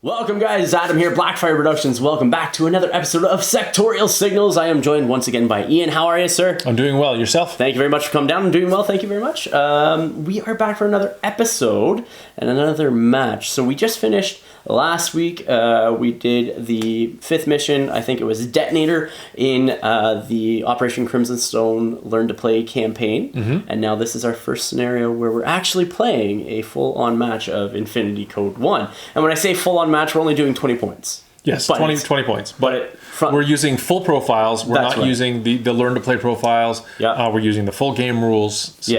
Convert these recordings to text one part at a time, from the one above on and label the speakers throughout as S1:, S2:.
S1: Welcome guys, Adam here, Blackfyre Productions. Welcome back to another episode of Sectorial Signals. I am joined once again by Ian. How are you, sir?
S2: I'm doing well. Yourself?
S1: Thank you very much for coming down. I'm doing well, thank you very much. We are back for another episode and another match. So we just finished last week. We did the 5th mission. I think it was Detonator in the Operation Crimson Stone Learn to Play campaign. And now this is our first scenario where we're actually playing a full-on match of Infinity CodeOne. And when I say full-on match, we're only doing 20 points.
S2: Yes, 20 points. But we're using full profiles. We're not using the Learn to Play profiles.
S1: Yeah.
S2: We're using the full game rules. So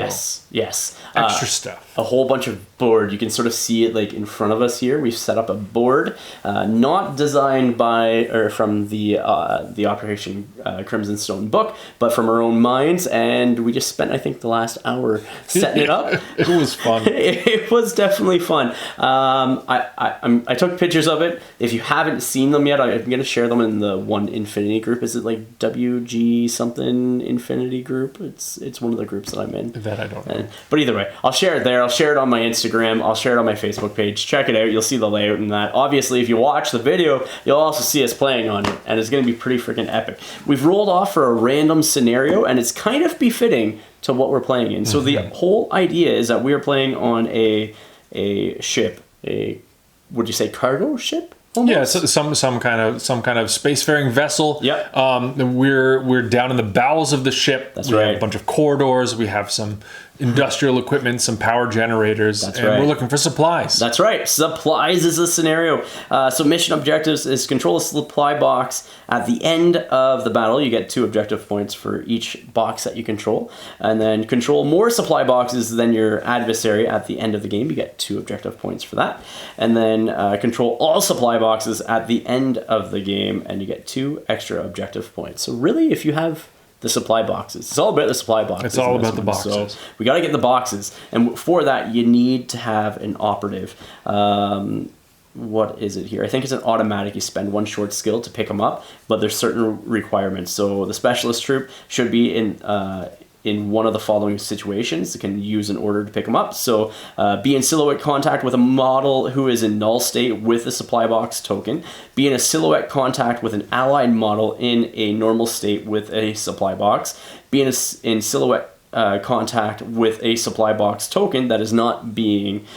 S1: Yes.
S2: Extra stuff.
S1: A whole bunch of board. You can sort of see it like in front of us here. We've set up a board, not designed by or from the Operation Crimson Stone book, but from our own minds. And we just spent, I think, the last hour setting it up.
S2: It was fun.
S1: It was definitely fun. I took pictures of it. If you haven't seen them yet, I'm going to share them in the One Infinity group. Is it like WG something Infinity group? It's one of the groups that I'm in.
S2: That I don't know.
S1: But either way, I'll share it there. I'll share it on my Instagram. I'll share it on my Facebook page. Check it out. You'll see the layout and that. Obviously, if you watch the video, you'll also see us playing on it, and it's going to be pretty freaking epic. We've rolled off for a random scenario, and it's kind of befitting to what we're playing in. So the whole idea is that we are playing on a ship. Would you say cargo ship? Almost?
S2: Yeah, so some kind of spacefaring vessel.
S1: Yep.
S2: We're down in the bowels of the ship.
S1: That's
S2: we
S1: right.
S2: have a bunch of corridors. We have some industrial equipment, some power generators, we're looking for supplies.
S1: That's right. Supplies is a scenario. So mission objectives is control a supply box. At the end of the battle, you get 2 objective points for each box that you control. And then control more supply boxes than your adversary at the end of the game. You get 2 objective points for that. And then control all supply boxes at the end of the game, and you get 2 extra objective points. So really, if you have the supply boxes. It's all about the supply boxes.
S2: It's all about the boxes.
S1: So we got to get the boxes. And for that, you need to have an operative. What is it here? I think it's an automatic. You spend 1 short skill to pick them up, but there's certain requirements. So the specialist troop should be in one of the following situations. It can use an order to pick them up. So be in silhouette contact with a model who is in null state with the supply box token. Be in a silhouette contact with an allied model in a normal state with a supply box. Be in silhouette contact with a supply box token that is not being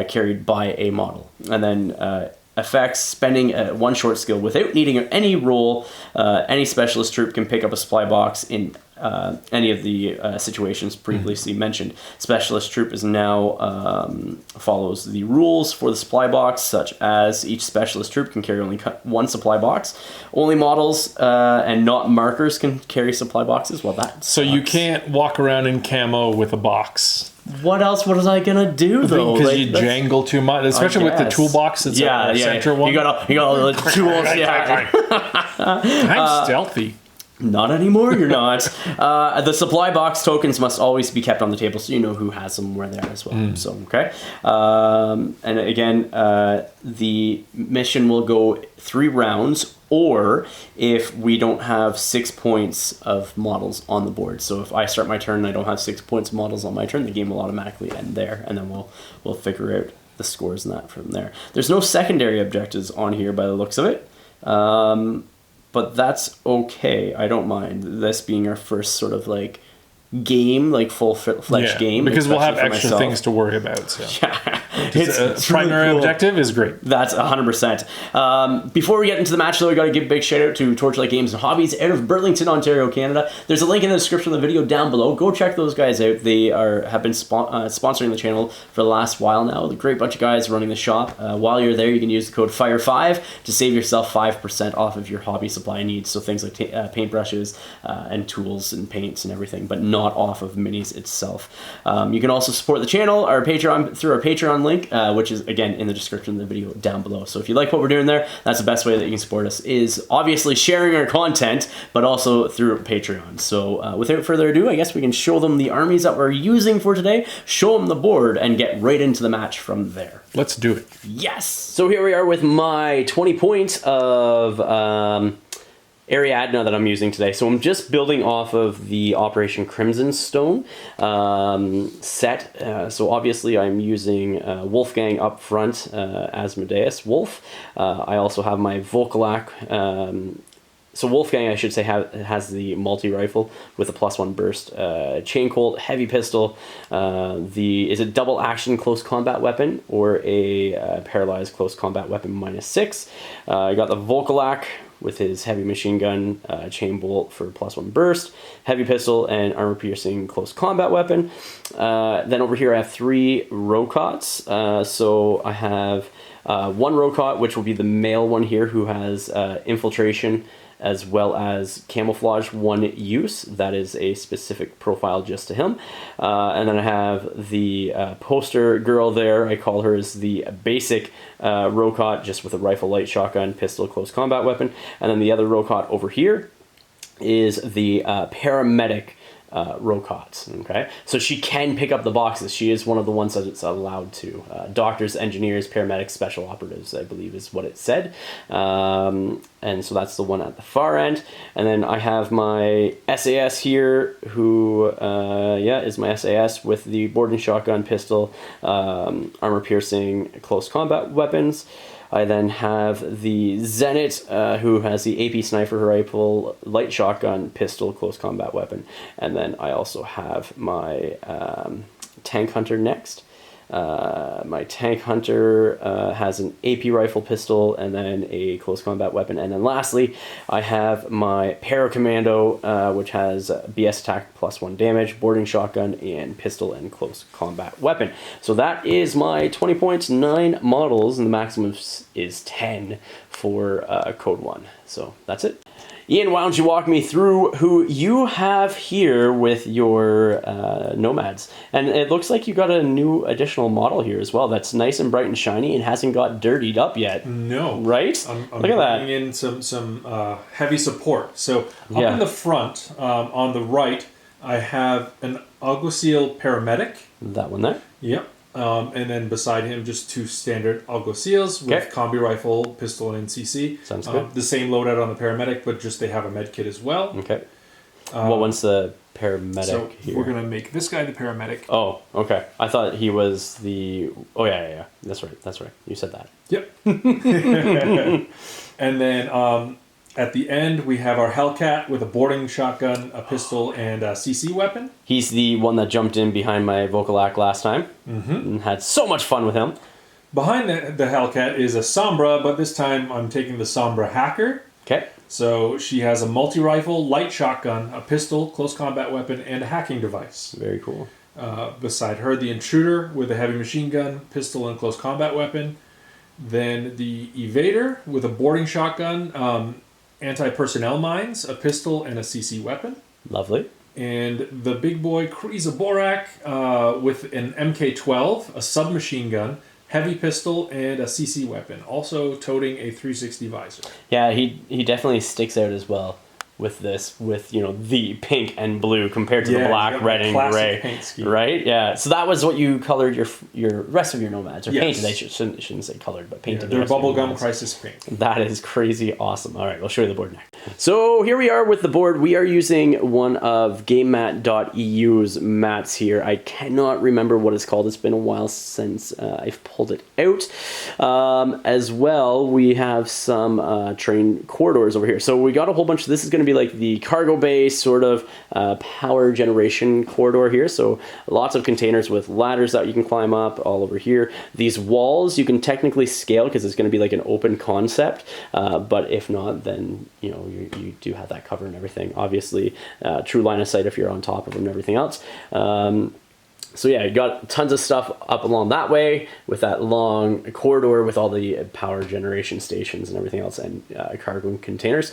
S1: carried by a model. And then effects, spending 1 short skill without needing any roll. Any specialist troop can pick up a supply box in any of the situations previously mentioned. Specialist troop is now follows the rules for the supply box, such as each specialist troop can carry only 1 supply box. Only models and not markers can carry supply boxes. Well, that sucks.
S2: So you can't walk around in camo with a box.
S1: What else? What was I gonna do though?
S2: Because you jangle too much, especially with the toolbox. That's center one.
S1: You got all the tools.
S2: I'm stealthy.
S1: Not anymore, you're not. The supply box tokens must always be kept on the table so you know who has them where they're as well. So, okay. And again, the mission will go 3 rounds, or if we don't have 6 points of models on the board. So if I start my turn and I don't have 6 points of models on my turn, the game will automatically end there, and then we'll figure out the scores and that from there. There's no secondary objectives on here by the looks of it. But that's okay. I don't mind this being our first sort of like game, like full-fledged game.
S2: Because we'll have extra things to worry about. So.
S1: Yeah.
S2: It's primary really objective is great.
S1: That's 100%. Before we get into the match, though, we got to give a big shout out to Torchlight Games and Hobbies out of Burlington, Ontario, Canada. There's a link in the description of the video down below. Go check those guys out. They have been sponsoring the channel for the last while now. A great bunch of guys running the shop. While you're there, you can use the code FIRE5 to save yourself 5% off of your hobby supply needs. So things like paintbrushes and tools and paints and everything, but not off of minis itself. You can also support the channel, our Patreon, through our Patreon link, which is again in the description of the video down below. So if you like what we're doing there, that's the best way that you can support us, is obviously sharing our content, but also through Patreon. So without further ado, I guess we can show them the armies that we're using for today, show them the board, and get right into the match from there.
S2: Let's do it.
S1: Yes. So here we are with my 20 points of Ariadna that I'm using today. So I'm just building off of the Operation Crimson Stone set. So obviously I'm using Wolfgang up front, Asmodeus Wolf. I also have my Volkolak. So Wolfgang, I should say, has the multi-rifle with a +1 burst, chain colt, heavy pistol. Is it double action close combat weapon or a paralyzed close combat weapon -6? I got the Volkolak with his heavy machine gun, chain bolt for +1 burst, heavy pistol, and armor piercing close combat weapon. Then over here I have 3 Rokots. So I have one Rokot, which will be the male one here, who has infiltration as well as camouflage 1 use. That is a specific profile just to him. And then I have the poster girl there. I call her as the basic Rokot, just with a rifle, light shotgun, pistol, close combat weapon. And then the other Rokot over here is the paramedic Rokots. Okay, so she can pick up the boxes. She is one of the ones that it's allowed to. Doctors, engineers, paramedics, special operatives, I believe is what it said. And so that's the one at the far end. And then I have my SAS here, who is my SAS with the boarding shotgun, pistol, armor piercing, close combat weapons. I then have the Zenit, who has the AP sniper rifle, light shotgun, pistol, close combat weapon. And then I also have my Tank Hunter next. My Tank Hunter has an AP rifle, pistol, and then a close combat weapon. And then lastly, I have my Paracommando, which has BS attack +1 damage, boarding shotgun, and pistol and close combat weapon. So that is my 20 points, 9 models, and the maximum is 10 for CodeOne. So that's it. Ian, why don't you walk me through who you have here with your Nomads? And it looks like you got a new additional model here as well that's nice and bright and shiny and hasn't got dirtied up yet.
S2: No.
S1: Right?
S2: I'm
S1: Look at that.
S2: bringing in some heavy support. So up in the front, on the right, I have an Alguacil Paramedic.
S1: That one there?
S2: Yep. And then beside him, just 2 standard Alguacils with combi rifle, pistol, and CC.
S1: Sounds good.
S2: The same loadout on the paramedic, but just they have a med kit as well.
S1: Okay. What one's the paramedic
S2: so
S1: here?
S2: We're going to make this guy the paramedic.
S1: Oh, okay. I thought he was the... Oh, yeah. That's right. You said that.
S2: Yep. And then at the end, we have our Hellcat with a boarding shotgun, a pistol, and a CC weapon.
S1: He's the one that jumped in behind my Volkolak last time and had so much fun with him.
S2: Behind the Hellcat is a Sombra, but this time I'm taking the Sombra Hacker.
S1: Okay.
S2: So she has a multi-rifle, light shotgun, a pistol, close combat weapon, and a hacking device.
S1: Very cool.
S2: Beside her, the Intruder with a heavy machine gun, pistol, and close combat weapon. Then the Evader with a boarding shotgun, anti-personnel mines, a pistol, and a CC weapon.
S1: Lovely.
S2: And the big boy Kriza Borak with an MK-12, a submachine gun, heavy pistol, and a CC weapon, also toting a 360 visor.
S1: Yeah, he definitely sticks out as well with this, with, you know, the pink and blue compared to the black, red, and gray.
S2: Paint scheme.
S1: Right? Yeah. So that was what you colored your rest of your Nomads, or
S2: Yes.
S1: painted. I shouldn't say colored, but painted.
S2: They're
S1: the rest of your
S2: bubblegum
S1: Nomads.
S2: crisis paint.
S1: That is crazy awesome. All right, we'll show you the board next. So here we are with the board. We are using one of GameMat.eu's mats here. I cannot remember what it's called. It's been a while since I've pulled it out. As well, we have some train corridors over here. So we got a whole bunch of, this is going to be like the cargo bay sort of power generation corridor here. So lots of containers with ladders that you can climb up all over here. These walls you can technically scale because it's going to be like an open concept. But if not, then you know you do have that cover and everything. Obviously, true line of sight if you're on top of them and everything else. So yeah, you got tons of stuff up along that way with that long corridor with all the power generation stations and everything else, and cargo containers.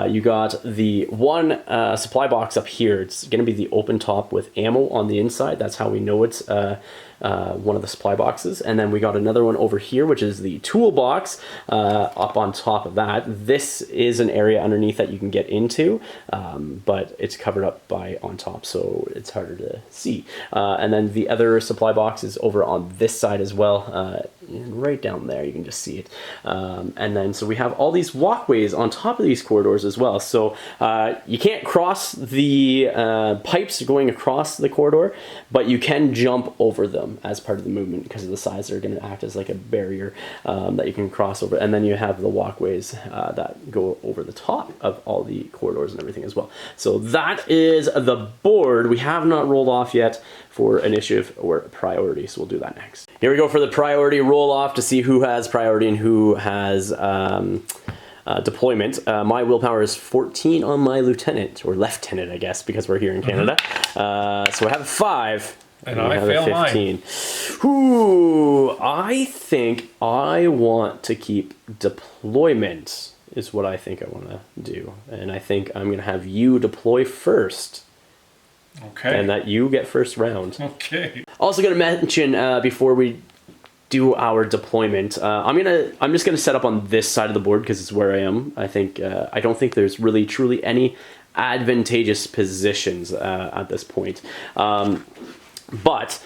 S1: You got the one supply box up here. It's going to be the open top with ammo on the inside. That's how we know it's one of the supply boxes. And then we got another one over here, which is the toolbox up on top of that. This is an area underneath that you can get into, but it's covered up by on top, so it's harder to see. And then the other supply box is over on this side as well. and right down there, you can just see it. And then, so we have all these walkways on top of these corridors as well. So you can't cross the pipes going across the corridor, but you can jump over them as part of the movement because of the size. They're going to act as like a barrier that you can cross over. And then you have the walkways that go over the top of all the corridors and everything as well. So that is the board. We have not rolled off yet for initiative or priority, so we'll do that next. Here we go for the priority roll off to see who has priority and who has deployment. My willpower is 14 on my lieutenant, or lieutenant, I guess, because we're here in Canada. So I have a 5.
S2: And I fail 15.
S1: Ooh, I think I want to keep deployment, is what I think I want to do. And I think I'm going to have you deploy first.
S2: Okay.
S1: And that you get first round.
S2: Okay.
S1: Also going to mention before we do our deployment, I'm just gonna set up on this side of the board because it's where I am. I think I don't think there's really truly any advantageous positions at this point. But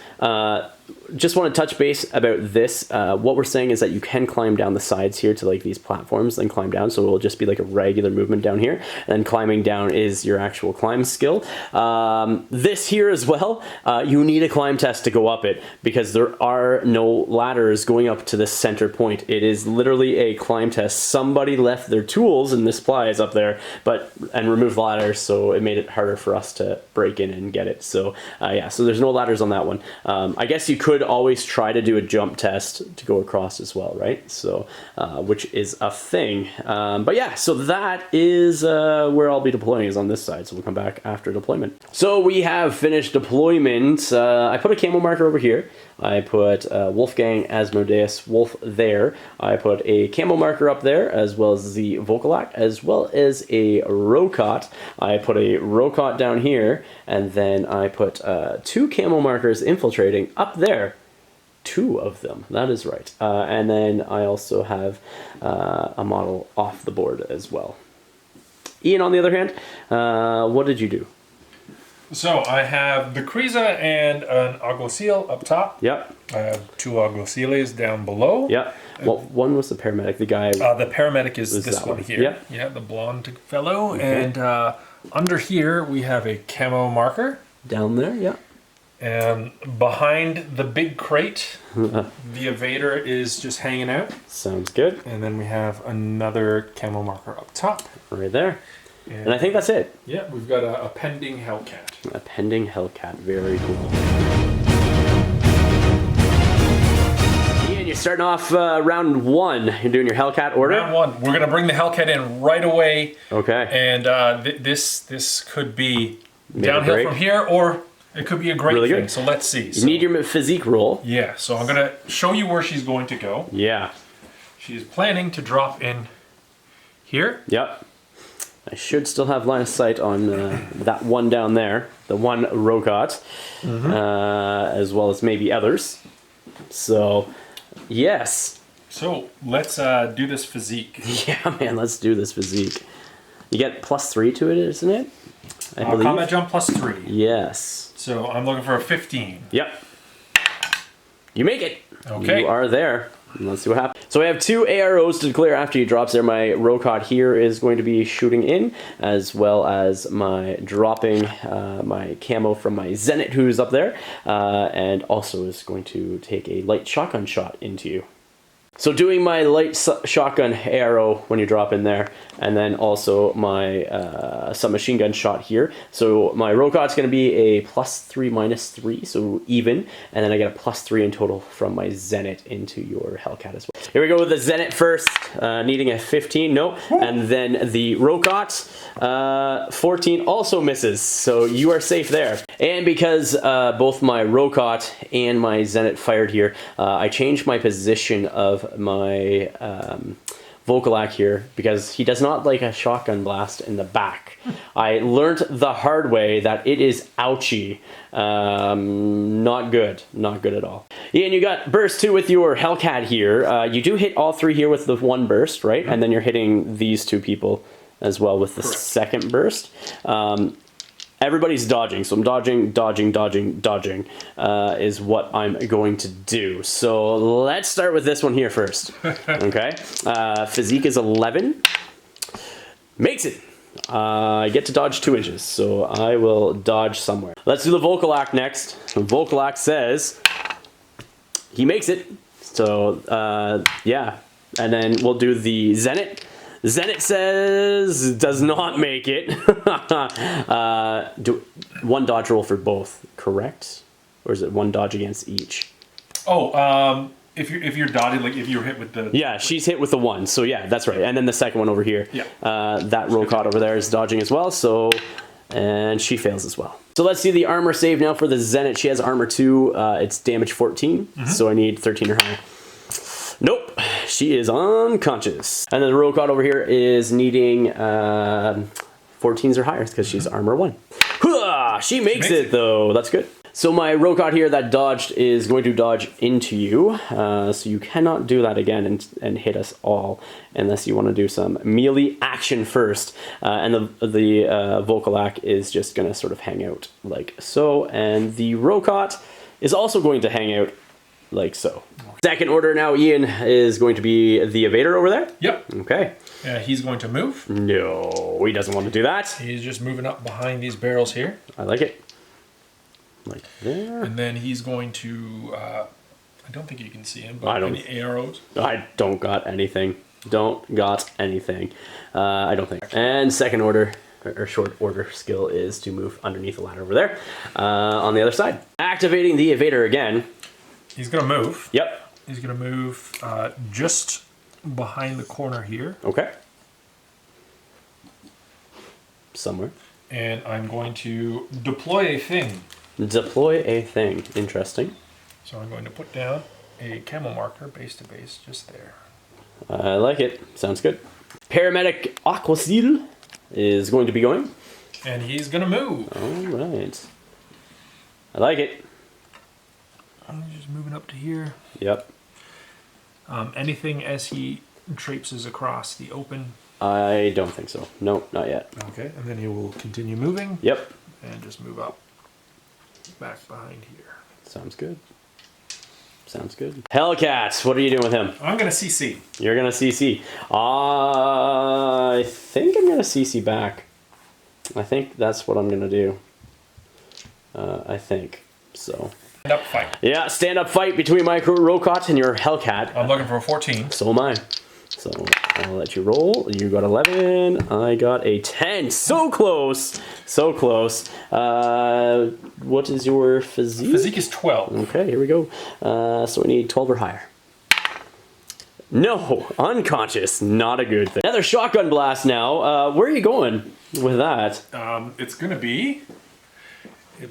S1: just want to touch base about this. What we're saying is that you can climb down the sides here to like these platforms, then climb down. So it will just be like a regular movement down here. And then climbing down is your actual climb skill. This here as well, you need a climb test to go up it because there are no ladders going up to the center point. It is literally a climb test. Somebody left their tools and the supplies up there, and removed the ladders, so it made it harder for us to break in and get it. So yeah, so there's no ladders on that one. I guess you could always try to do a jump test to go across as well, right? So, which is a thing. But yeah, so that is where I'll be deploying, is on this side. So we'll come back after deployment. So we have finished deployment. I put a camo marker over here. I put Wolfgang Asmodeus Wolf there. I put a camo marker up there, as well as the Vocalac, as well as a Rokot. I put a Rokot down here, and then I put 2 camo markers infiltrating up there. 2 of them, that is right. And then I also have a model off the board as well. Ian, on the other hand, what did you do?
S2: So I have the Kriza and an Aglocele up top.
S1: Yep.
S2: I have 2 Agloceles down below.
S1: Yep. Well, one was the paramedic, the guy.
S2: The paramedic is this one here.
S1: Yep.
S2: Yeah, the blonde fellow.
S1: Okay.
S2: And under here we have a camo marker.
S1: Down there, yeah.
S2: And behind the big crate, the evader is just hanging out.
S1: Sounds good.
S2: And then we have another camo marker up top.
S1: Right there. And I think that's it.
S2: Yeah, we've got a pending Hellcat.
S1: A pending Hellcat, very cool. Ian, you're starting off round 1. You're doing your Hellcat order?
S2: Round 1. We're going to bring the Hellcat in right away.
S1: Okay.
S2: And this could be downhill from here, or it could be a great
S1: really
S2: thing.
S1: Good.
S2: So let's see.
S1: You need your physique roll.
S2: Yeah, so I'm going to show you where she's going to go.
S1: Yeah.
S2: She's planning to drop in here.
S1: Yep. I should still have line of sight on that one down there, the one Rokot, as well as maybe others. So, yes.
S2: So, let's do this physique.
S1: Yeah, man, let's do this physique. You get +3 to it, isn't it? I believe.
S2: Combat jump +3.
S1: Yes.
S2: So, I'm looking for a 15.
S1: Yep. You make it.
S2: Okay.
S1: You are there. Let's see what happens. So I have 2 AROs to declare after he drops there. My Rokot here is going to be shooting in, as well as my dropping my camo from my Zenit, who's up there, and also is going to take a light shotgun shot into you. So doing my light shotgun arrow when you drop in there, and then also my submachine gun shot here. So my Rokot's going to be a +3 -3, so even, and then I get a +3 in total from my Zenit into your Hellcat as well. Here we go with the Zenit first, needing a 15, no, and then the Rokot, 14 also misses, so you are safe there. And because both my Rokot and my Zenit fired here, I changed my position of my Vocalac here because he does not like a shotgun blast in the back. I learned the hard way that it is ouchy. Not good. Not good at all. Ian, you got burst 2 with your Hellcat here. You do hit all 3 here with the 1 burst, right? And then you're hitting these 2 people as well with the second burst. everybody's dodging, so I'm dodging, is what I'm going to do. So let's start with this one here first. Okay, physique is 11. Makes it. I get to dodge 2 inches, so I will dodge somewhere. Let's do the vocal act next. The vocal act says he makes it. So yeah, and then we'll do the Zenit. Zenit says does not make it. Do 1 dodge roll for both, correct? Or is it 1 dodge against each?
S2: Oh, if you're dotted, like if you're hit with the...
S1: Yeah, she's hit with the 1, so yeah, that's right. And then the second one over here.
S2: Yeah.
S1: That Rokot over there is dodging as well, so... And she fails as well. So let's see the armor save now for the Zenit. She has armor 2, it's damage 14, so I need 13 or higher. Nope, she is unconscious. And then the Rokot over here is needing 14s or higher because she's armor 1. She makes it though, that's good. So my Rokot here that dodged is going to dodge into you, so you cannot do that again and hit us all unless you want to do some melee action first. And the Volcalac is just going to sort of hang out like so, and the Rokot is also going to hang out like so. Second order now, Ian is going to be the evader over there.
S2: Yep.
S1: Okay.
S2: He's going to move.
S1: No, he doesn't want to do that.
S2: He's just moving up behind these barrels here.
S1: I like it. Like there.
S2: And then he's going to, I don't think you can see him, but any arrows?
S1: I don't got anything. Don't got anything. I don't think. And second order, or short order skill is to move underneath the ladder over there. On the other side. Activating the evader again.
S2: He's going to move.
S1: Yep.
S2: He's going to move just behind the corner here.
S1: Okay. Somewhere.
S2: And I'm going to deploy a thing.
S1: Deploy a thing. Interesting.
S2: So I'm going to put down a camo marker base to base just there.
S1: I like it. Sounds good. Paramedic Aquasil is going to be going.
S2: And he's going to move.
S1: All right. I like it.
S2: I'm just moving up to here.
S1: Yep.
S2: Anything as he traipses across the open?
S1: I don't think so. Nope, not yet.
S2: Okay, and then he will continue moving.
S1: Yep.
S2: And just move up back behind here.
S1: Sounds good. Sounds good. Hellcat, what are you doing with him?
S2: I'm going to CC.
S1: You're going to CC. I think I'm going to CC back. I think that's what I'm going to do. I think. So.
S2: Stand up fight.
S1: Yeah, stand up fight between my Rokot and your Hellcat.
S2: I'm looking for a 14.
S1: So am I. So I'll let you roll. You got 11. I got a 10. So close. So close. What is your physique?
S2: Physique is 12.
S1: Okay, here we go. So we need 12 or higher. No, unconscious. Not a good thing. Another shotgun blast now. Where are you going with that?
S2: It's going to be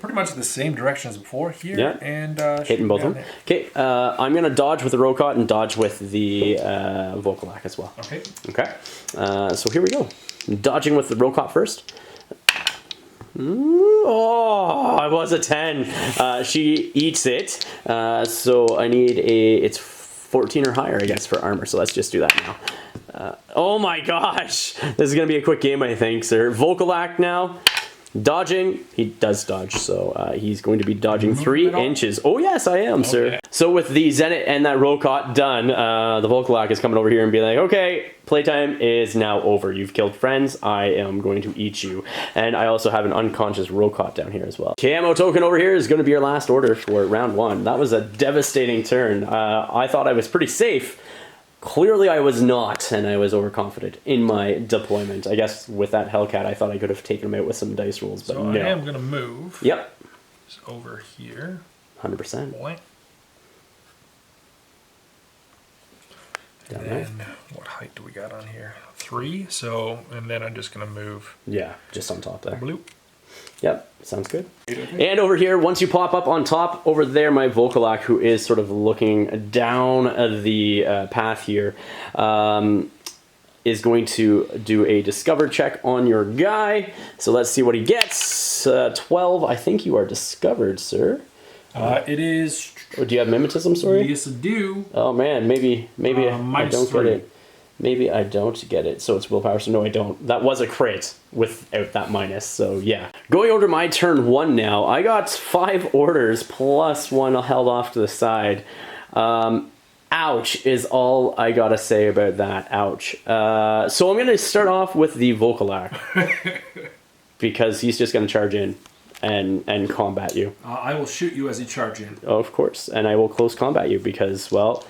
S2: pretty much the same direction as before here.
S1: Yeah.
S2: And
S1: hitting both of them. Okay, I'm going to dodge with the Rokot and dodge with the Volcalac as well.
S2: Okay.
S1: Okay. So here we go. Dodging with the Rokot first. Oh, I was a 10. She eats it. So I need it's 14 or higher, I guess, for armor. So let's just do that now. Oh my gosh. This is going to be a quick game, I think, sir. Volcalac now. Dodging, he does dodge, so he's going to be dodging 3 inches. Oh yes, I am, sir. So with the Zenit and that Rokot done, the Volcalac is coming over here and be like, okay, playtime is now over. You've killed friends, I am going to eat you. And I also have an unconscious Rokot down here as well. Camo token over here is going to be your last order for round 1. That was a devastating turn. I thought I was pretty safe. Clearly I was not, and I was overconfident in my deployment. I guess with that Hellcat, I thought I could have taken him out with some dice rolls, but
S2: so
S1: no.
S2: I am going to move.
S1: Yep.
S2: Just over here.
S1: 100%.
S2: Boy. And
S1: Down
S2: then, what height do we got on here? 3, so, and then I'm just going to move.
S1: Yeah, just on top there.
S2: Bloop.
S1: Yep, sounds good. And over here, once you pop up on top, over there, my Volcalac, who is sort of looking down the path here, is going to do a discover check on your guy. So let's see what he gets. 12, I think you are discovered, sir.
S2: It is...
S1: Oh, do you have mimetism, sorry?
S2: Yes, I do.
S1: Oh man, maybe I don't
S2: -3.
S1: get it. Maybe I don't get it, so it's willpower, so no I don't. That was a crit without that minus, so yeah. Going over my turn 1 now, I got 5 orders plus 1 held off to the side. Ouch is all I gotta say about that, ouch. So I'm gonna start off with the Volcalac. Because he's just gonna charge in and combat you.
S2: I will shoot you as you charge in.
S1: Oh, of course, and I will close combat you because, well,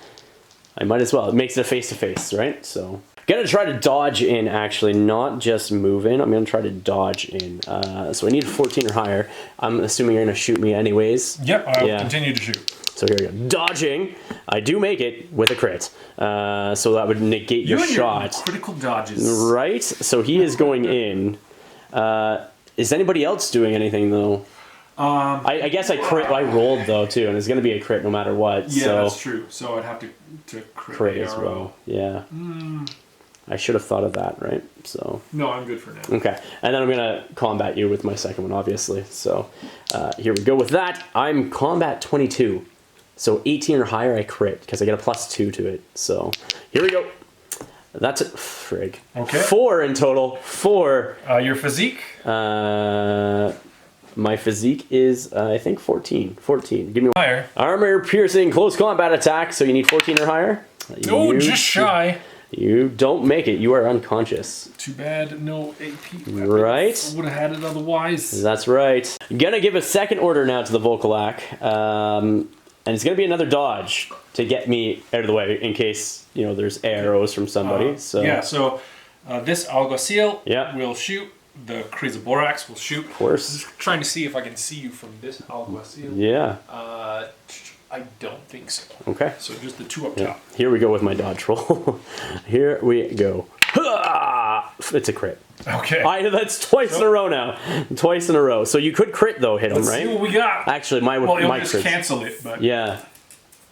S1: I might as well. It makes it a face-to-face, right? So, gonna try to dodge in, actually, not just move in. I'm gonna try to dodge in. So I need 14 or higher. I'm assuming you're gonna shoot me anyways.
S2: Yep, I'll continue to shoot.
S1: So here we go. Dodging. I do make it with a crit. So that would negate your shot.
S2: Your critical dodges.
S1: Right? So he is going in. Is anybody else doing anything, though? I guess I rolled though too, and it's gonna be a crit no matter what.
S2: Yeah,
S1: so
S2: that's true. So I'd have to
S1: crit as well. Yeah. I should have thought of that, right? So.
S2: No, I'm good for now.
S1: Okay, and then I'm gonna combat you with my second one, obviously. So here we go with that. I'm combat 22, so 18 or higher I crit because I get a +2 to it. So here we go. That's it. Frig.
S2: Okay.
S1: 4 in total. 4.
S2: Your physique?
S1: My physique is, I think, 14. 14. Give me
S2: higher.
S1: Armor piercing, close combat attack, so you need 14 or higher?
S2: No, just shy.
S1: You don't make it. You are unconscious.
S2: Too bad no AP.
S1: Right?
S2: I would have had it otherwise.
S1: That's right. Gonna give a second order now to the Volcalac. And it's gonna be another dodge to get me out of the way in case, you know, there's arrows from somebody.
S2: Yeah, so this Alguacil
S1: Yeah.
S2: will shoot. The Chrysoborax will shoot.
S1: Of course.
S2: I'm just trying to see if I can see you from this Alguacil.
S1: Yeah.
S2: I don't think so.
S1: Okay.
S2: So just the 2 up top.
S1: Here we go with my dodge roll. Here we go. It's a crit.
S2: Okay.
S1: That's twice in a row now. Twice in a row. So you could crit though, hit him,
S2: Let's
S1: right?
S2: see what we got.
S1: Actually, my
S2: it'll just
S1: crits.
S2: cancel it, but
S1: Yeah.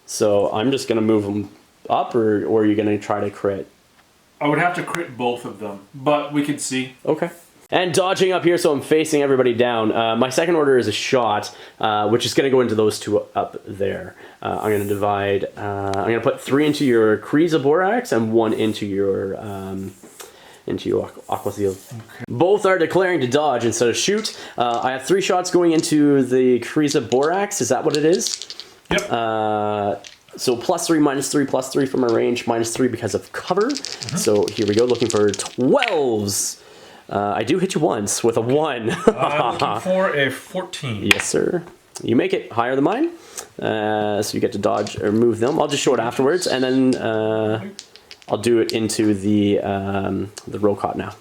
S1: So I'm just gonna move them up, or are you gonna try to crit?
S2: I would have to crit both of them, but we can see.
S1: Okay. And dodging up here, so I'm facing everybody down. My second order is a shot, which is going to go into those 2 up there. I'm going to divide. I'm going to put 3 into your Chrysoborax and 1 into your Aquacil. Okay. Both are declaring to dodge instead of shoot. I have 3 shots going into the Chrysoborax. Is that what it is?
S2: Yep.
S1: So +3, -3, +3 from my range, -3 because of cover. So here we go, looking for 12s. I do hit you once with a 1.
S2: I'm looking for a 14.
S1: Yes, sir. You make it higher than mine. So you get to dodge or move them. I'll just show it afterwards, and then I'll do it into the Rocot now.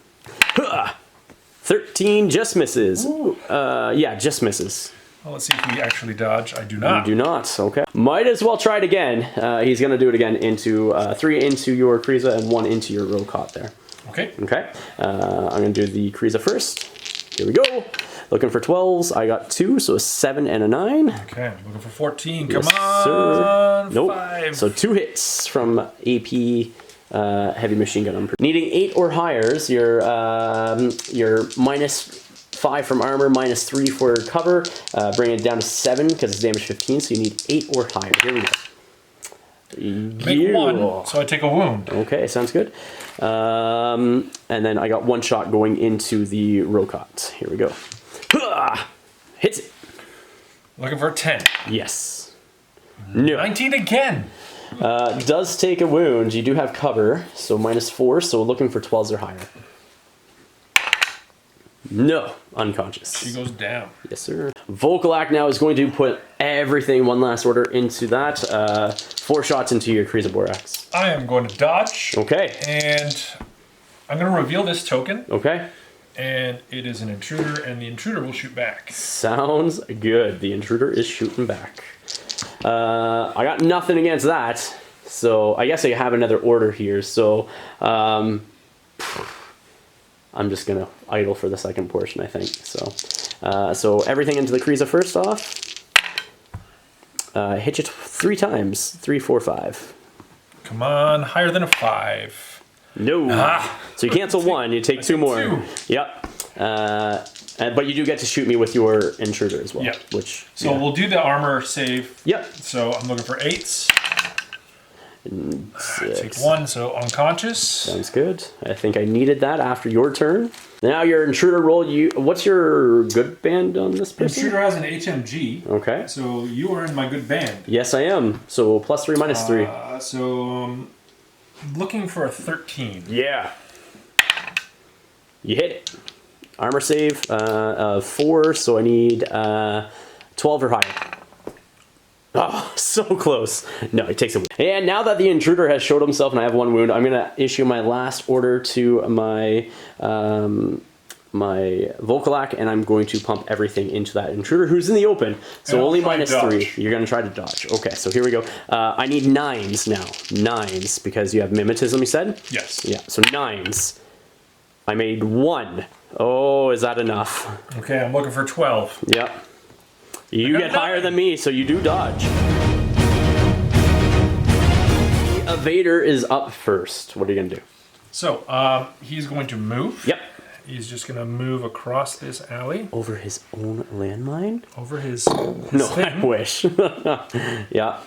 S1: 13 just misses. Yeah, just misses.
S2: Well, let's see if we actually dodge. I do not.
S1: You do not. Okay. Might as well try it again. He's going to do it again into 3 into your Kryza and 1 into your Rocot there.
S2: Okay.
S1: Okay. I'm going to do the Kryza first. Here we go. Looking for 12s. I got 2, so a 7 and a 9.
S2: Okay, I'm looking for 14.
S1: Yes,
S2: Come on.
S1: Sir. Nope.
S2: 5.
S1: So 2 hits from AP heavy machine gun. Needing 8 or highers. Your -5 from armor, -3 for cover. Bring it down to 7 because it's damage 15. So you need 8 or higher. Here we go.
S2: Make 1, so I take a wound.
S1: Okay, sounds good. And then I got 1 shot going into the Rocot. Here we go. Hits it.
S2: Looking for a 10.
S1: Yes. No.
S2: 19 again.
S1: Does take a wound. You do have cover, so -4. So looking for 12s or higher. No, unconscious.
S2: She goes down.
S1: Yes, sir. Volcalac now is going to put everything, one last order, into that. 4 shots into your Chrysoborax.
S2: I am going to dodge.
S1: Okay.
S2: And I'm going to reveal this token.
S1: Okay.
S2: And it is an intruder, and the intruder will shoot back.
S1: Sounds good. The intruder is shooting back. I got nothing against that. So I guess I have another order here. So I'm just going to idle for the second portion, I think. So everything into the Kryza first off. Hit you 3 times. 3, 4, 5.
S2: Come on, higher than a 5.
S1: No. So you cancel 1, you take 2 more.
S2: 2.
S1: Yep. But you do get to shoot me with your intruder as well.
S2: Yep.
S1: Which,
S2: so we'll do the armor save.
S1: Yep.
S2: So I'm looking for 8s. Take 1, so unconscious.
S1: Sounds good. I think I needed that after your turn. Now your intruder roll. What's your good band on this person?
S2: Intruder has an HMG.
S1: Okay.
S2: So you are in my good band.
S1: Yes, I am. So +3, -3.
S2: So looking for a 13.
S1: Yeah. You hit it. Armor save 4, so I need 12 or higher. Oh, so close. No, he takes a wound. And now that the intruder has showed himself and I have 1 wound, I'm going to issue my last order to my my Volcalac, and I'm going to pump everything into that intruder who's in the open. So
S2: and
S1: only -3. You're going to try to dodge. Okay, so here we go. I need 9s now. 9s, because you have mimetism, you said?
S2: Yes.
S1: Yeah, so 9s. I made 1. Oh, is that enough?
S2: Okay, I'm looking for 12.
S1: Yep. You get higher than me, so you do dodge. The evader is up first. What are you going to do?
S2: So, he's going to move.
S1: Yep.
S2: He's just going to move across this alley.
S1: Over his own landmine?
S2: Over his
S1: No,
S2: thing.
S1: I wish. Yeah.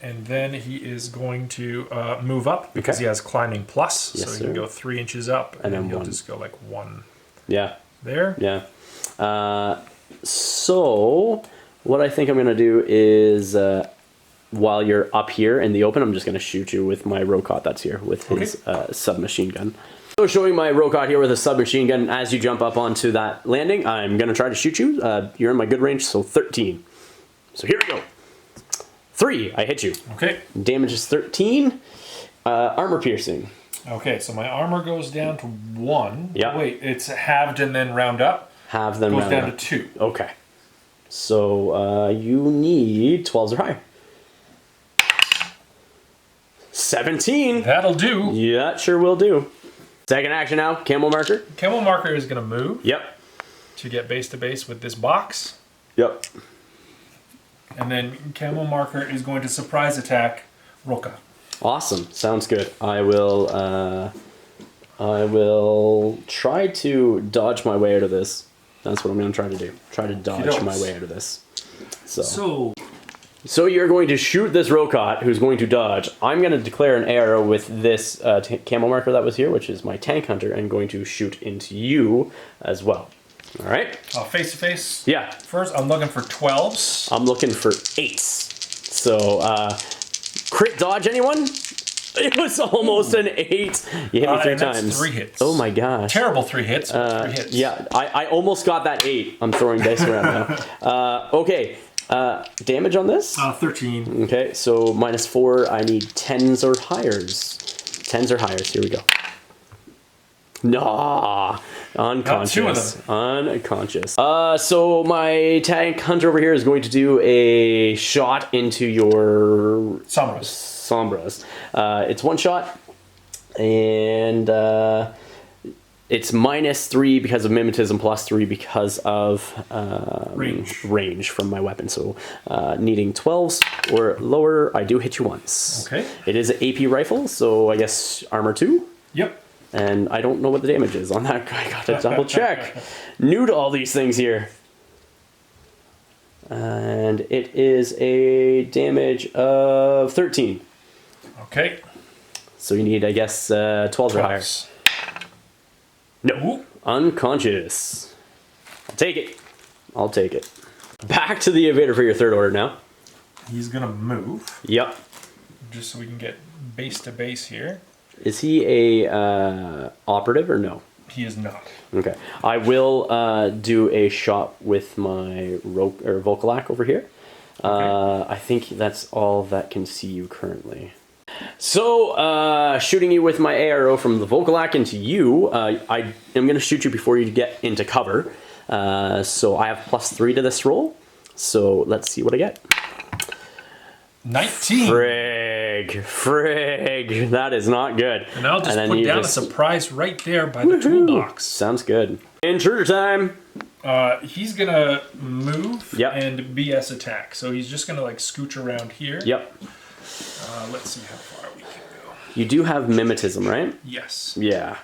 S2: And then he is going to move up because
S1: Okay.
S2: he has climbing plus.
S1: Yes,
S2: so he can
S1: sir.
S2: go 3 inches up, and then he'll
S1: 1.
S2: just go like 1
S1: Yeah.
S2: there.
S1: Yeah. So, what I think I'm going to do is, while you're up here in the open, I'm just going to shoot you with my Rokot that's here, with his submachine gun. So showing my Rokot here with a submachine gun, as you jump up onto that landing, I'm going to try to shoot you. You're in my good range, so 13. So here we go. 3, I hit you.
S2: Okay.
S1: Damage is 13. Armor piercing.
S2: Okay, so my armor goes down to 1.
S1: Yeah.
S2: Wait, it's halved and then round up?
S1: Have them
S2: Goes
S1: round
S2: down
S1: up.
S2: to 2.
S1: Okay. So you need 12s or higher. 17.
S2: That'll do.
S1: Yeah, it sure will do. Second action now, camo marker.
S2: Camo marker is going to move
S1: Yep.
S2: to get base to base with this box.
S1: Yep.
S2: And then camo marker is going to surprise attack Roka.
S1: Awesome. Sounds good. I will try to dodge my way out of this. That's what I'm going to try to do. Try to dodge my way out of this. So you're going to shoot this Rokot, who's going to dodge. I'm going to declare an arrow with this camo marker that was here, which is my tank hunter, and going to shoot into you as well. All right?
S2: Face to face.
S1: Yeah.
S2: First, I'm looking for 12s.
S1: I'm looking for 8s. So, crit dodge, anyone? It was almost an 8. You hit me 3 times.
S2: That's 3 hits.
S1: Oh my gosh.
S2: Terrible 3 hits. 3 hits.
S1: Yeah, I almost got that 8. I'm throwing dice around now. Okay. Damage on this?
S2: 13.
S1: Okay, so -4. I need 10s or highers. 10s or highers. Here we go. Nah, unconscious.
S2: 2 of them.
S1: Unconscious. So my tank hunter over here is going to do a shot into your Sombras. It's 1 shot, and it's -3 because of mimetism, +3 because of range from my weapon. So needing 12s or lower, I do hit you once.
S2: Okay.
S1: It is an AP rifle, so I guess armor 2.
S2: Yep.
S1: And I don't know what the damage is on that. I gotta double check. New to all these things here. And it is a damage of 13.
S2: Okay.
S1: So you need, I guess, 12s or higher. No.
S2: Ooh.
S1: Unconscious. I'll take it. I'll take it. Back to the evader for your 3rd order now.
S2: He's going to move.
S1: Yep.
S2: Just so we can get base to base here.
S1: Is he a operative or no?
S2: He is not.
S1: Okay. I will do a shot with my Volcalac over here.
S2: Okay.
S1: I think that's all that can see you currently. So, shooting you with my arrow from the Volcalac into you, I am going to shoot you before you get into cover. So I have +3 to this roll. So let's see what I get.
S2: 19.
S1: Frig. That is not good.
S2: And I'll just put down a surprise right there by the toolbox.
S1: Sounds good. Intruder time.
S2: He's going to move
S1: Yep.
S2: and BS attack. So he's just going to like scooch around here.
S1: Yep.
S2: Let's see how far we can go.
S1: You do have mimetism, right?
S2: Yes.
S1: Yeah.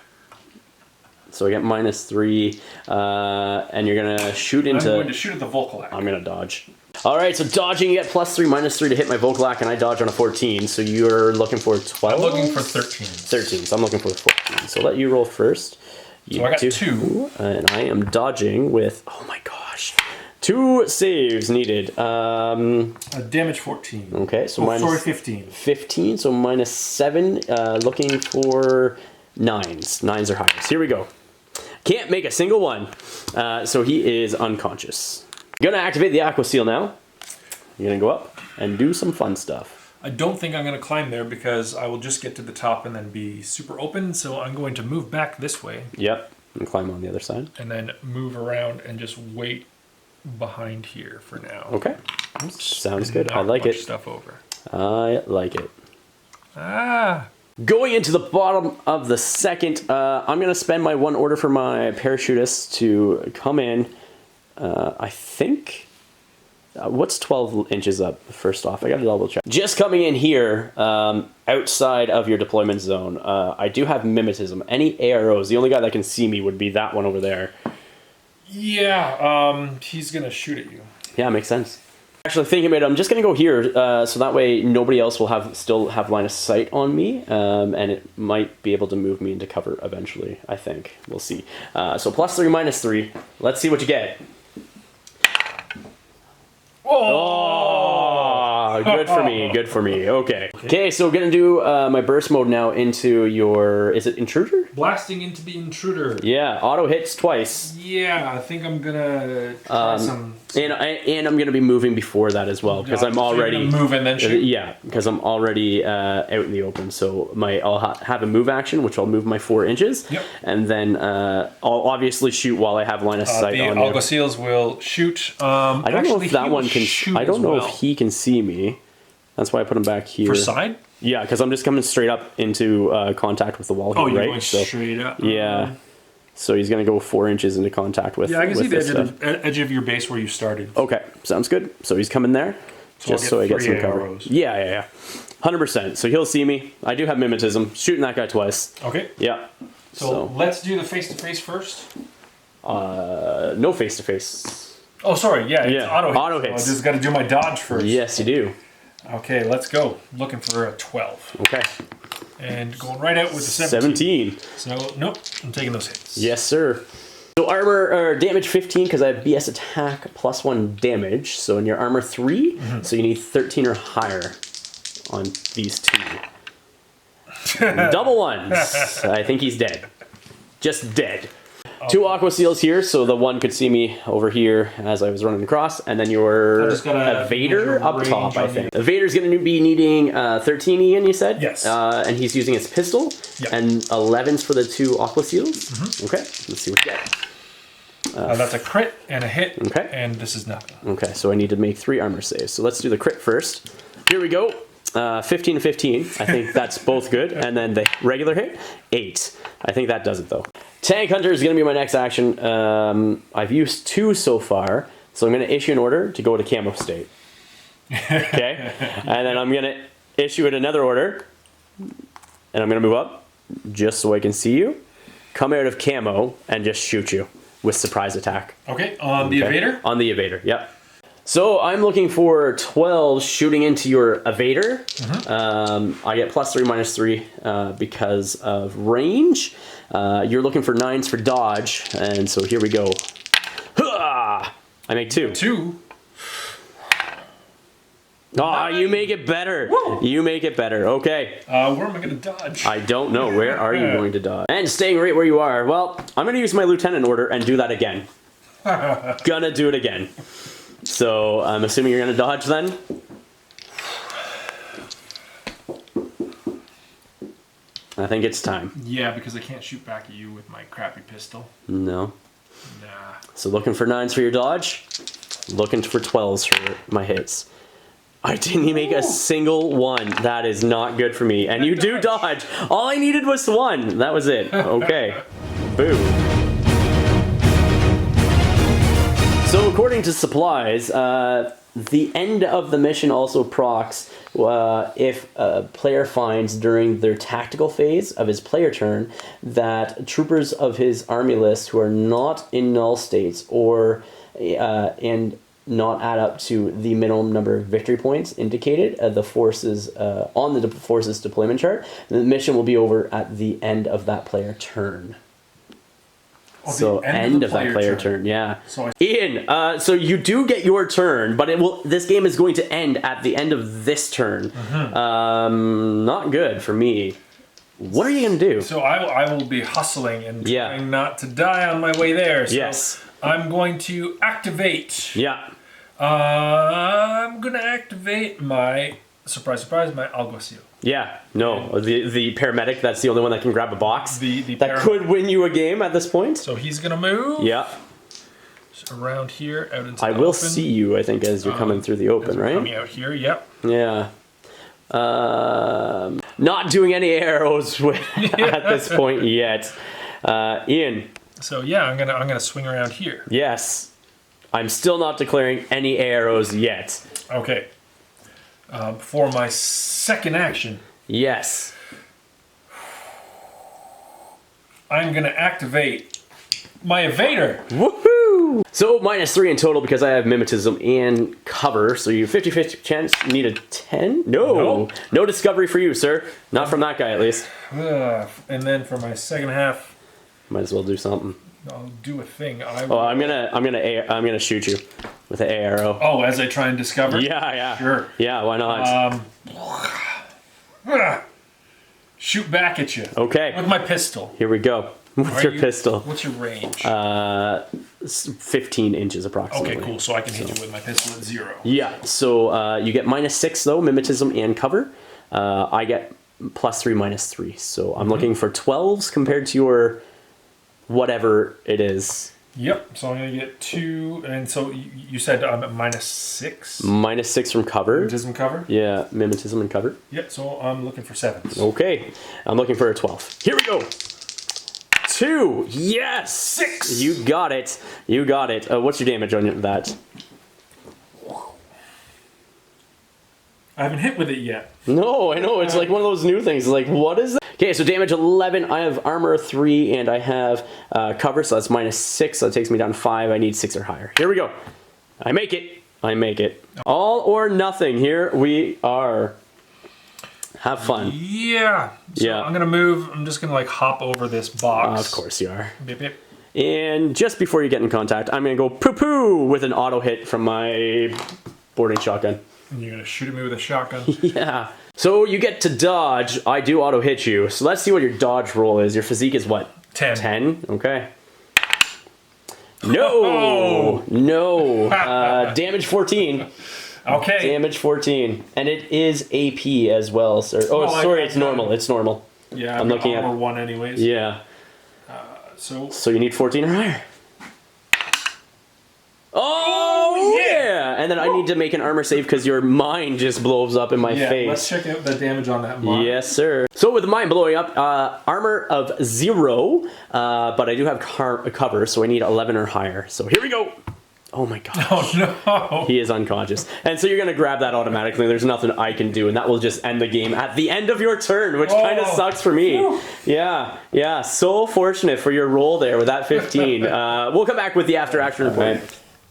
S1: So I get -3, and you're gonna shoot into.
S2: I'm going to shoot at the Volcalac.
S1: I'm gonna dodge. All right, so dodging, you get +3, -3 to hit my Volklack, and I dodge on a 14. So you're looking for 12?
S2: I'm looking for 13.
S1: 13, so I'm looking for 14. So let you roll first.
S2: So I got 2.
S1: And I am dodging with, oh my gosh, 2 saves needed.
S2: Damage 14.
S1: Okay, so
S2: sorry, 15.
S1: 15, so -7, looking for 9s. 9s are higher. So here we go. Can't make a single one. So he is unconscious. Gonna activate the Aqua Seal now. You're gonna go up and do some fun stuff.
S2: I don't think I'm going to climb there because I will just get to the top and then be super open. So I'm going to move back this way.
S1: Yep, and climb on the other side.
S2: And then move around and just wait behind here for now.
S1: Okay, sounds good. I
S2: Knock
S1: like
S2: much
S1: it.
S2: stuff over.
S1: I like it.
S2: Ah.
S1: Going into the bottom of the second, I'm going to spend my 1 order for my parachutists to come in. I think, what's 12 inches up first off? I got to double check. Just coming in here, outside of your deployment zone, I do have mimetism. Any AROs, the only guy that can see me would be that one over there.
S2: Yeah, he's going to shoot at you.
S1: Yeah, makes sense. Actually thinking about it, I'm just going to go here, so that way nobody else will still have line of sight on me, and it might be able to move me into cover eventually, I think. We'll see. So +3, -3. Let's see what you get. Oh, good for me, good for me. Okay. Okay, so we're going to do my burst mode now into your, is it Intruder?
S2: Blasting into the Intruder.
S1: Yeah, auto hits twice.
S2: Yeah, I think I'm going to try some...
S1: And I'm going to be moving before that as well, because I'm already...
S2: move and then shoot?
S1: Yeah, because I'm already out in the open. So I'll have a move action, which I'll move my 4 inches.
S2: Yep.
S1: And then I'll obviously shoot while I have line of sight on
S2: the Alga Seals will shoot.
S1: I don't know if that one can... I don't know if he can see me. That's why I put him back here.
S2: For side?
S1: Yeah, because I'm just coming straight up into contact with the wall here,
S2: right? Oh, you're
S1: right?
S2: going straight up.
S1: Yeah. So he's going to go 4 inches into contact with.
S2: Yeah, I can see
S1: the
S2: edge of your base where you started.
S1: Okay, sounds good. So he's coming there, just so I get some cover.
S2: Arrows.
S1: Yeah. 100%. So he'll see me. I do have mimetism. Shooting that guy twice.
S2: Okay.
S1: Yeah.
S2: So let's do the face-to-face first.
S1: No face-to-face.
S2: Oh, sorry. Yeah, it's auto hits.
S1: Auto hits.
S2: So I just got to do my dodge first.
S1: Yes, you do.
S2: Okay, let's go. Looking for a 12.
S1: Okay.
S2: And going right out with the 17. So, nope, I'm taking those hits.
S1: Yes, sir. So armor, or damage 15, because I have BS attack +1 damage. So in your armor 3, so you need 13 or higher on these 2. Double ones. I think he's dead. Just dead. 2 Aqua Seals here, so the one could see me over here as I was running across, and then your Evader up top, I think. Evader's going to be needing 13, Ian, you said?
S2: Yes.
S1: And he's using his pistol, and 11s for the 2 Aqua Seals. Okay, let's see what you get.
S2: That's a crit and a hit,
S1: okay.
S2: And this is nothing.
S1: Okay, so I need to make 3 armor saves. So let's do the crit first. Here we go. 15 and 15. I think that's both good. And then the regular hit, 8. I think that does it though. Tank Hunter is going to be my next action. I've used 2 so far, so I'm going to issue an order to go to camo state. Okay? And then I'm going to issue it another order, and I'm going to move up just so I can see you, come out of camo, and just shoot you with surprise attack.
S2: Okay, on the Evader?
S1: On the Evader, yep. So I'm looking for 12 shooting into your Evader. I get +3, -3 because of range. You're looking for 9s for dodge, and so here we go. I make 2.
S2: 2?
S1: Oh, you make it better. Woo. You make it better. Okay.
S2: Where am I going to dodge?
S1: I don't know. Where are you going to dodge? And staying right where you are. Well, I'm going to use my lieutenant order and do that again. Gonna do it again. So I'm assuming you're going to dodge then? I think it's time.
S2: Yeah, because I can't shoot back at you with my crappy pistol.
S1: No.
S2: Nah.
S1: So looking for 9s for your dodge. Looking for 12s for my hits. I didn't even make a single one. That is not good for me. And you do dodge. All I needed was 1. That was it. Okay. Boo. So according to supplies, the end of the mission also procs if a player finds during their tactical phase of his player turn that troopers of his army list who are not in null states or and not add up to the minimum number of victory points indicated the forces on the forces deployment chart. The mission will be over at the end of that player turn.
S2: Oh,
S1: so end of that player turn, yeah. So Ian, so you do get your turn, but this game is going to end at the end of this turn. Not good for me. What are you going to do?
S2: So I will be hustling and trying not to die on my way there. So
S1: yes.
S2: I'm going to activate.
S1: Yeah.
S2: I'm going to activate my, surprise, surprise, my alguacil.
S1: Yeah. No, the paramedic, that's the only one that can grab a box. That could win you a game at this point.
S2: So he's going to move.
S1: Yeah.
S2: Around here, out into
S1: I will see you, I think, as you're coming through the open, right?
S2: Coming out here, yep.
S1: Yeah. Not doing any arrows at this point yet. Ian.
S2: So yeah, I'm gonna swing around here.
S1: Yes. I'm still not declaring any arrows yet.
S2: Okay. For my second action.
S1: Yes.
S2: I'm gonna activate my evader.
S1: Woohoo! So -3 in total because I have mimetism and cover. So you 50-50 chance. You need a 10? No. No discovery for you, sir. Not from that guy, at least.
S2: And then for my second half,
S1: might as well do something.
S2: I'll do a thing.
S1: I'm gonna shoot you with an arrow.
S2: Oh, as I try and discover.
S1: Yeah.
S2: Sure.
S1: Yeah. Why not?
S2: Shoot back at you.
S1: Okay.
S2: With my pistol.
S1: Here we go. With your pistol.
S2: What's your range?
S1: 15 inches approximately.
S2: Okay, cool. So I can hit you with my pistol at 0.
S1: Yeah. So you get -6 though, mimetism and cover. I get +3, -3. So I'm looking for 12s compared to your whatever it is.
S2: Yep. So I'm gonna get 2, and so you said I'm at -6.
S1: -6 from cover.
S2: Mimetism cover.
S1: Yeah, mimetism and cover.
S2: Yep. So I'm looking for 7s.
S1: Okay. I'm looking for a 12. Here we go. 2. Yes.
S2: 6.
S1: You got it. You got it. What's your damage on that?
S2: I haven't hit with it yet.
S1: No, I know. It's like one of those new things. Like, what is that? Okay, so damage 11. I have armor 3, and I have cover, so that's -6. So that takes me down 5. I need 6 or higher. Here we go. I make it. I make it. All or nothing. Here we are. Have fun.
S2: Yeah. So I'm gonna move. I'm just gonna like hop over this box.
S1: Of course you are.
S2: Beep, beep.
S1: And just before you get in contact, I'm gonna go poo-poo with an auto hit from my boarding shotgun.
S2: And you're gonna shoot at me with a shotgun.
S1: Yeah. So you get to dodge. I do auto hit you. So let's see what your dodge roll is. Your physique is what?
S2: 10.
S1: 10? Okay. No! No. Damage 14.
S2: Okay.
S1: Damage 14. And it is AP as well, sir. Oh, sorry, it's normal. It's normal.
S2: Yeah,
S1: I'm looking at
S2: armor 1 anyways.
S1: Yeah.
S2: So
S1: you need 14 or higher. Oh, yeah! And then I need to make an armor save because your mind just blows up in my face.
S2: Let's check out the damage on that mind.
S1: Yes, sir. So with the mind blowing up, armor of 0, but I do have cover, so I need 11 or higher. So here we go. Oh my gosh.
S2: Oh no.
S1: He is unconscious. And so you're going to grab that automatically. There's nothing I can do, and that will just end the game at the end of your turn, which kind of sucks for me. Whew. Yeah. So fortunate for your roll there with that 15. We'll come back with the after action report.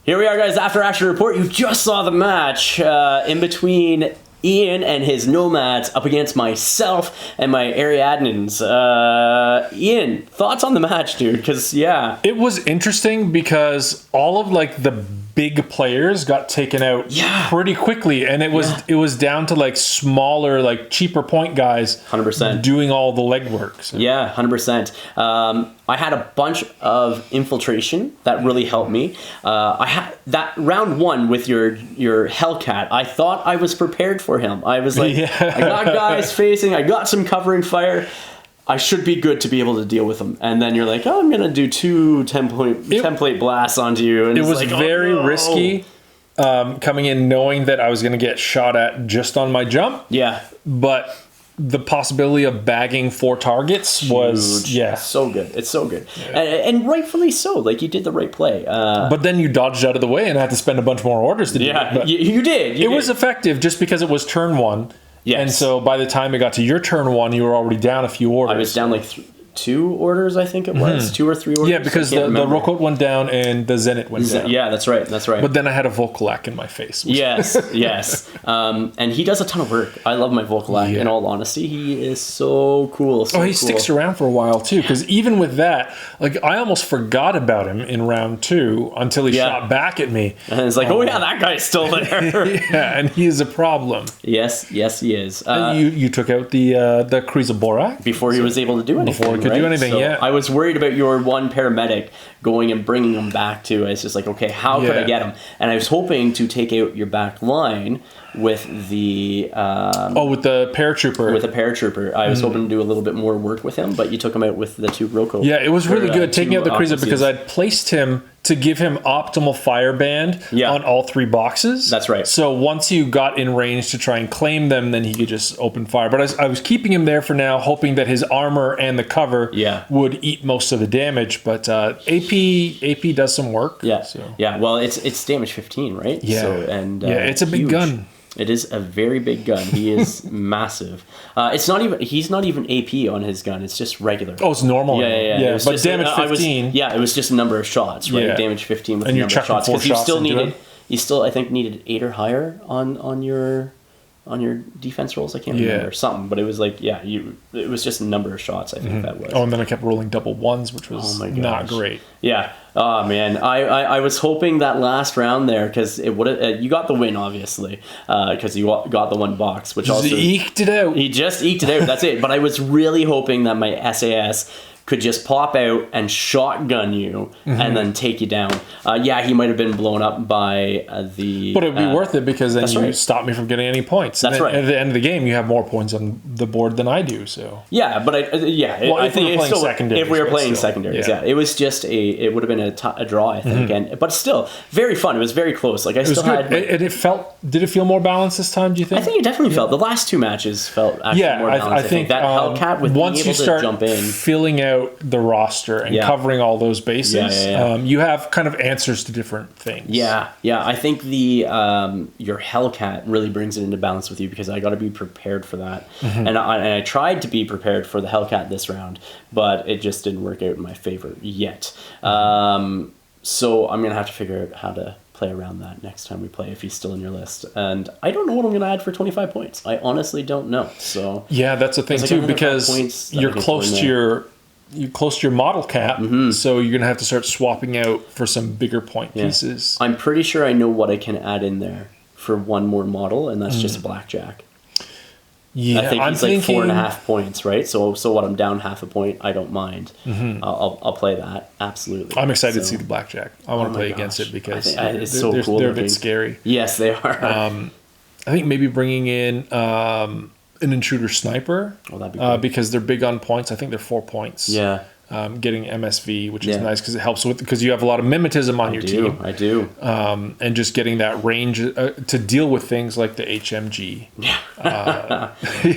S1: Here we are, guys, after action report. You just saw the match in between Ian and his Nomads up against myself and my Ariadnans. Ian, thoughts on the match, dude? Because, yeah.
S2: It was interesting because all of, like, the big players got taken out pretty quickly, and it was down to like smaller, like cheaper point guys
S1: 100%
S2: doing all the legwork. So.
S1: Yeah, 100%. I had a bunch of infiltration that really helped me. I had that round 1 with your Hellcat. I thought I was prepared for him. I was like, I got guys facing, I got some covering fire. I should be good to be able to deal with them. And then you're like, oh, I'm going to do 2 template blasts onto you. And
S2: it was like, very risky coming in knowing that I was going to get shot at just on my jump.
S1: Yeah.
S2: But the possibility of bagging 4 targets was,
S1: so good. It's so good. Yeah. And rightfully so. Like, you did the right play.
S2: But then you dodged out of the way and had to spend a bunch more orders to do it.
S1: Yeah, you did. It
S2: was effective just because it was turn 1.
S1: Yes.
S2: And so by the time it got to your turn 1, you were already down a few orders.
S1: I was down like 2 orders, I think it was. 2 or 3 orders.
S2: Yeah, because the Rocote went down and the Zenit went down.
S1: Yeah, that's right.
S2: But then I had a Volkolak in my face.
S1: Yes. And he does a ton of work. I love my Volkolak. In all honesty, he is so cool. He
S2: sticks around for a while too. Because even with that, like I almost forgot about him in round 2 until he shot back at me.
S1: And it's like, that guy's still there.
S2: Yeah, and he is a problem.
S1: Yes, he is.
S2: You took out the Kriza
S1: before he was able to do anything.
S2: Before he could do anything,
S1: so I was worried about your one paramedic going and bringing him back too. I was just like, okay, how could I get him? And I was hoping to take out your back line with the
S2: with the paratrooper.
S1: With a paratrooper, I was hoping to do a little bit more work with him, but you took him out with the 2 Roko.
S2: Yeah, it was really good taking out the Kriza because I'd placed him to give him optimal fire band on all 3 boxes.
S1: That's right.
S2: So once you got in range to try and claim them, then he could just open fire. But I was keeping him there for now, hoping that his armor and the cover would eat most of the damage. But AP does some work.
S1: Yeah.
S2: So.
S1: Yeah. Well, it's damage 15, right?
S2: Yeah.
S1: So,
S2: it's a big
S1: huge
S2: gun.
S1: It is a very big gun. He is massive. He's not even AP on his gun. It's just regular.
S2: Oh, it's normal.
S1: Yeah.
S2: But damage 15.
S1: It was just a number of shots, right?
S2: Yeah.
S1: Damage 15 with
S2: and
S1: the number of shots.
S2: Because
S1: you still I think needed 8 or higher on your defense rolls. I can't remember something, but it was like it was just a number of shots. I think that was.
S2: Oh, and then I kept rolling double 1s, which was not great.
S1: Yeah. Oh man, I was hoping that last round there because it would you got the win obviously because you got the 1 box, which also
S2: eked it out.
S1: He just eked it out. That's it. But I was really hoping that my SAS could just pop out and shotgun you and then take you down. He might have been blown up by the...
S2: But it would be worth it because then you
S1: right.
S2: stop me from getting any points.
S1: That's right.
S2: At the end of the game, you have more points on the board than I do. So
S1: yeah, but I think
S2: we were playing secondaries.
S1: If we were playing secondaries, it was just it would have been a draw, I think, but still very fun. It was very close. Like
S2: Did it feel more balanced this time? Do you think?
S1: I think it definitely felt. The last 2 matches felt actually more balanced. I think that Hellcat with
S2: once
S1: being able
S2: you start
S1: to jump in,
S2: filling out the roster and covering all those bases, you have kind of answers to different things.
S1: Yeah. I think the your Hellcat really brings it into balance with you because I got to be prepared for that, and I tried to be prepared for the Hellcat this round, but it just didn't work out in my favor yet. So I'm gonna have to figure out how to play around that next time we play if he's still in your list, and I don't know what I'm gonna add for 25 points. I honestly don't know. So
S2: yeah, that's the thing too, because you're close to your model cap, so you're gonna have to start swapping out for some bigger point pieces.
S1: I'm pretty sure I know what I can add in there for 1 more model, and that's just Blackjack.
S2: Yeah,
S1: I think he's like 4.5 points, right? So what? I'm down half a point. I don't mind. I'll play that absolutely.
S2: I'm excited to see the Blackjack. I want to play against it because
S1: it's so cool.
S2: They're a bit scary.
S1: Yes, they are.
S2: I think maybe bringing in an intruder sniper.
S1: Oh, that'd be cool.
S2: Because they're big on points. I think they're 4 points.
S1: Yeah.
S2: Getting MSV, which is nice because it helps because you have a lot of mimetism on your team.
S1: I do.
S2: And just getting that range to deal with things like the HMG.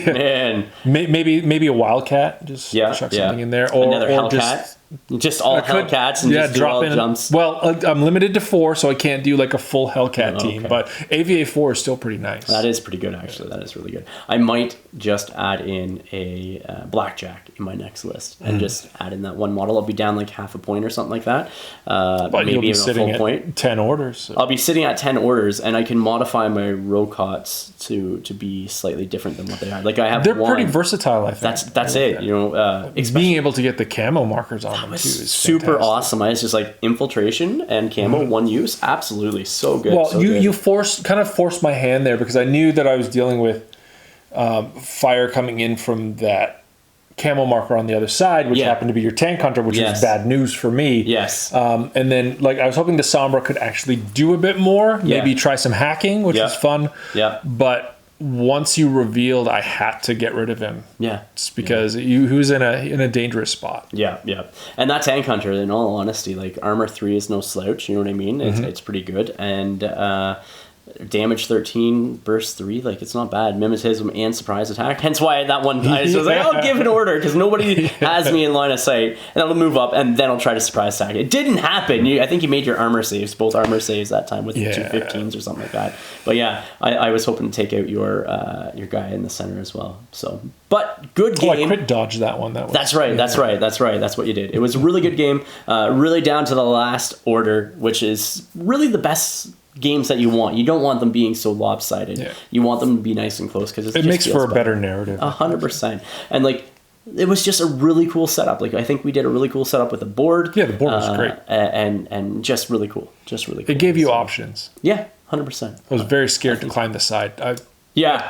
S1: Man.
S2: Maybe a Wildcat. Just chuck something in there, or
S1: another
S2: or
S1: Hellcat. Just all Hellcats and just drop in jumps.
S2: Well, I'm limited to 4, so I can't do like a full Hellcat team. But AVA 4 is still pretty nice.
S1: That is pretty good, actually. That is really good. I might just add in a Blackjack in my next list and just add in that 1 model. I'll be down like half a point or something like that.
S2: But maybe you'll be sitting at 10 orders. So.
S1: I'll be sitting at 10 orders, and I can modify my Rocots to be slightly different than what they are. Like I have.
S2: They're pretty versatile. I think
S1: that's it. You know,
S2: being able to get the camo markers on.
S1: That was super awesome. I was just like infiltration and camo 1 use. Absolutely, so good.
S2: Well, you forced my hand there because I knew that I was dealing with fire coming in from that camo marker on the other side, which happened to be your tank hunter, which was bad news for me.
S1: Yes.
S2: And then like I was hoping the Sombra could actually do a bit more, maybe try some hacking, which was fun.
S1: Yeah.
S2: But once you revealed, I had to get rid of him.
S1: Yeah.
S2: Just because he was in a dangerous spot.
S1: Yeah. And that tank hunter, in all honesty, like armor 3 is no slouch. You know what I mean? It's pretty good, and damage 13, burst 3, like it's not bad. Mimetism and surprise attack. Hence why that one I was like, I'll give an order because nobody has me in line of sight, and I'll move up and then I'll try to surprise attack. It didn't happen. I think you made your armor saves, both armor saves that time with 215s or something like that. But yeah, I was hoping to take out your guy in the center as well. So, but good game.
S2: I crit dodged that one.
S1: That's right. That's what you did. It was a really good game. Really down to the last order, which is really the best games that you want. You don't want them being so lopsided. Yeah. You want them to be nice and close because
S2: it makes for a better narrative.
S1: 100%. And like it was just a really cool setup. Like I think we did a really cool setup with the board.
S2: Yeah, the board was great.
S1: And just really cool.
S2: It gave you options.
S1: Yeah, 100%.
S2: I was very scared to climb the side. I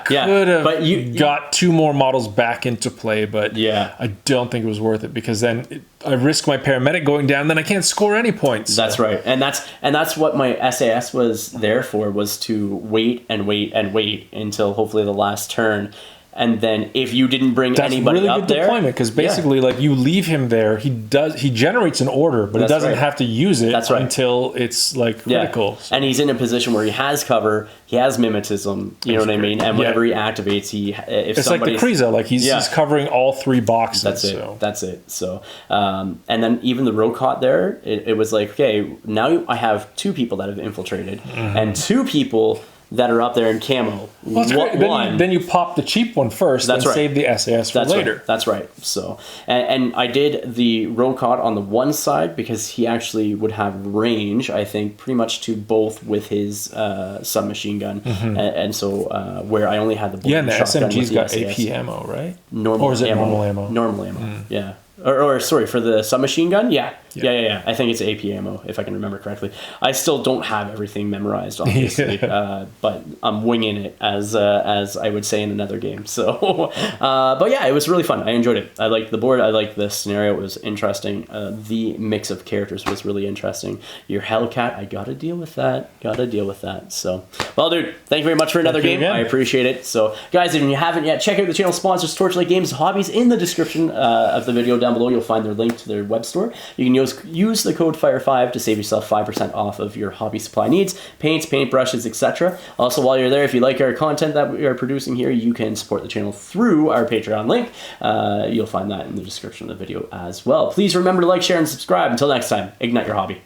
S1: could have
S2: but you got 2 more models back into play, but
S1: yeah,
S2: I don't think it was worth it because then I risk my paramedic going down, then I can't score any points.
S1: That's right, and that's what my SAS was there for, was to wait and wait and wait until hopefully the last turn. And then if you didn't bring anybody
S2: really
S1: up
S2: good
S1: there,
S2: deployment, because basically like you leave him there, he generates an order, but he doesn't have to use it until it's like critical.
S1: So. And he's in a position where he has cover, he has mimetism, you know what I mean? And whenever he activates,
S2: it's like the Kriza, like he's covering all 3 boxes.
S1: That's it. So and then even the Rokot there, it was like, okay, now I have 2 people that have infiltrated and 2 people that are up there in camo.
S2: Well, then you pop the cheap one first and save the SAS for later.
S1: Right. That's right. So, and I did the Rokot on the one side because he actually would have range, I think, pretty much to both with his submachine gun. And so where I only had the
S2: and the SMG's got AP ammo, right? Or is it normal ammo?
S1: Normal ammo, yeah. Or sorry, for the submachine gun? Yeah. I think it's AP ammo, if I can remember correctly. I still don't have everything memorized, obviously, but I'm winging it, as I would say in another game. So, but yeah, it was really fun. I enjoyed it. I liked the board. I liked the scenario. It was interesting. The mix of characters was really interesting. Your Hellcat, I got to deal with that. So, well, dude, thank you very much for another game. I appreciate it. So, guys, if you haven't yet, check out the channel sponsors, Torchlight Games Hobbies, in the description of the video down below. You'll find their link to their web store. You can use the code FIRE5 to save yourself 5% off of your hobby supply needs, paints, paintbrushes, etc. Also, while you're there, if you like our content that we are producing here, you can support the channel through our Patreon link. You'll find that in the description of the video as well. Please remember to like, share, and subscribe. Until next time, ignite your hobby.